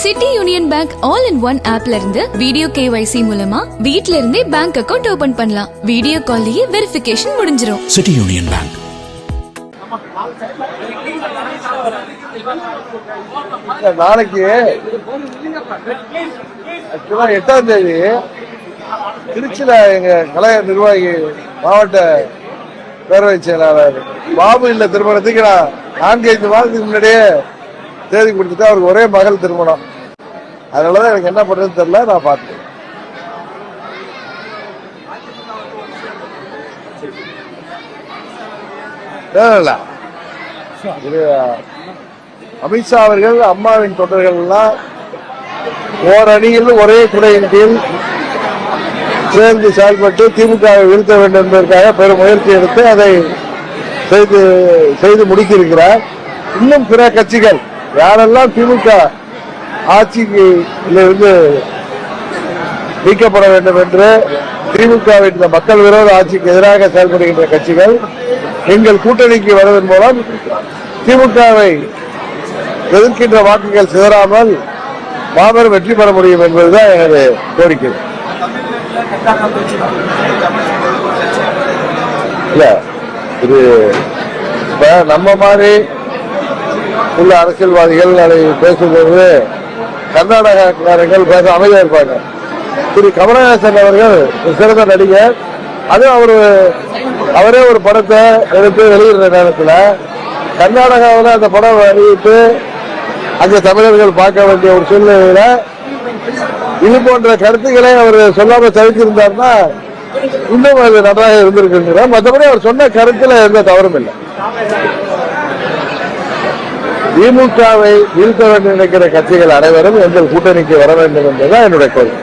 City union bank all in one ஆப்ல இருந்து video KYC மூலமா வீட்ல இருந்தே பேங்க் அக்கவுண்ட் ஓபன் பண்ணலாம். வீடியோ கால்லயே வெரிஃபிகேஷன் முடிஞ்சிரும். City union bank. நாளைக்கு 8ஆம் தேதி திருச்சியில எங்க கழக நிர்வாகி மாவட்ட பேரவை செயலாளர் பாபு இல்ல திருமணத்துக்கு நான் 4-5 மாதத்துக்கு முன்னாடியே தேதி கொடுத்துட்டு அவருக்கு ஒரே மகள் திருமணம். அதனாலதான் எனக்கு என்ன பண்றதுன்னு தெரியல. நான் பார்த்தேன். அமித்ஷா அவர்கள் அம்மாவின் தொண்டர்கள் எல்லாம் ஓரணியில் ஒரே குடையின் கீழ் சேர்ந்து செயல்பட்டு திமுகவை வீழ்த்த வேண்டும் என்பதற்காக பெரும் முயற்சி எடுத்து அதை செய்து முடித்திருக்கிறார். இன்னும் பிற கட்சிகள் யாரெல்லாம் திமுக ஆட்சிக்கு இருந்து நீக்கப்பட வேண்டும் என்று திமுகவின் மக்கள் விரோத ஆட்சிக்கு எதிராக செயல்படுகின்ற கட்சிகள் எங்கள் கூட்டணிக்கு வருவதன் மூலம் திமுகவை எதிர்க்கின்ற வாக்குகள் சிதறாமல் மாபெரும் வெற்றி பெற முடியும் என்பதுதான் எனது கோரிக்கை. இல்ல இது இப்ப நம்ம மாதிரி உள்ள அரசியல்வாதிகள் அதை பேசும்போது கர்நாடகக்காரர்கள் பேச அமைதியா இருப்பாங்க. திரு கமலஹாசன் அவர்கள் ஒரு சிறந்த நடிகர். அது அவரே ஒரு படத்தை எடுத்து வெளியிடுற நேரத்தில் கர்நாடகாவில் அந்த படம் வெளியிட்டு அங்க தமிழர்கள் பார்க்க வேண்டிய ஒரு சூழ்நிலையில இது போன்ற கருத்துக்களை அவர் சொல்லாம தவிர்த்திருந்தார்னா இன்னும் அது நன்றாக இருந்திருக்குங்கிற. மற்றபடி அவர் சொன்ன கருத்துல எந்த தவறும் இல்லை. திமுகவை வீழ்த்த வேண்டும் நினைக்கிற கட்சிகள் அனைவரும் எங்கள் கூட்டணிக்கு வர வேண்டும் என்பதுதான் என்னுடைய கோரிக்கை.